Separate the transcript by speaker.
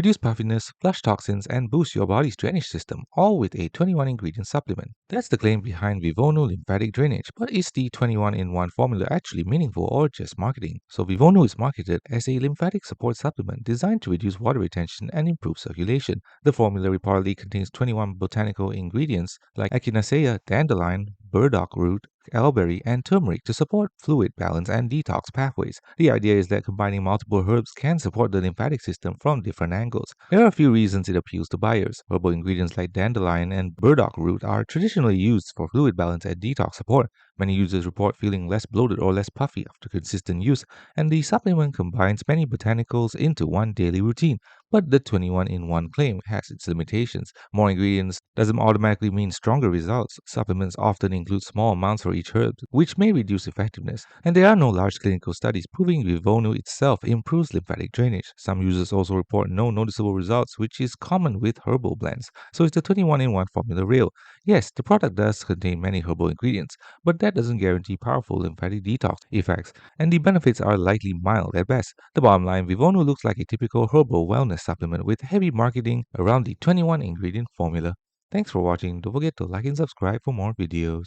Speaker 1: reduce puffiness, flush toxins, and boost your body's drainage system, all with a 21-ingredient supplement. That's the claim behind Vivonu Lymphatic Drainage. But is the 21-in-1 formula actually meaningful or just marketing? So Vivonu is marketed as a lymphatic support supplement designed to reduce water retention and improve circulation. The formula reportedly contains 21 botanical ingredients like echinacea, dandelion, burdock root, elberry, and turmeric to support fluid balance and detox pathways. The idea is that combining multiple herbs can support the lymphatic system from different angles. There are a few reasons it appeals to buyers. Herbal ingredients like dandelion and burdock root are traditionally used for fluid balance and detox support. Many users report feeling less bloated or less puffy after consistent use, and the supplement combines many botanicals into one daily routine. But the 21-in-1 claim has its limitations. More ingredients doesn't automatically mean stronger results. Supplements often include small amounts for each herb, which may reduce effectiveness. And there are no large clinical studies proving Vivonu itself improves lymphatic drainage. Some users also report no noticeable results, which is common with herbal blends. So is the 21-in-1 formula real? Yes, the product does contain many herbal ingredients, but that doesn't guarantee powerful lymphatic detox effects, and the benefits are likely mild at best. The bottom line, Vivonu looks like a typical herbal wellness supplement with heavy marketing around the 21 ingredient formula. Thanks for watching. Don't forget to like and subscribe for more videos.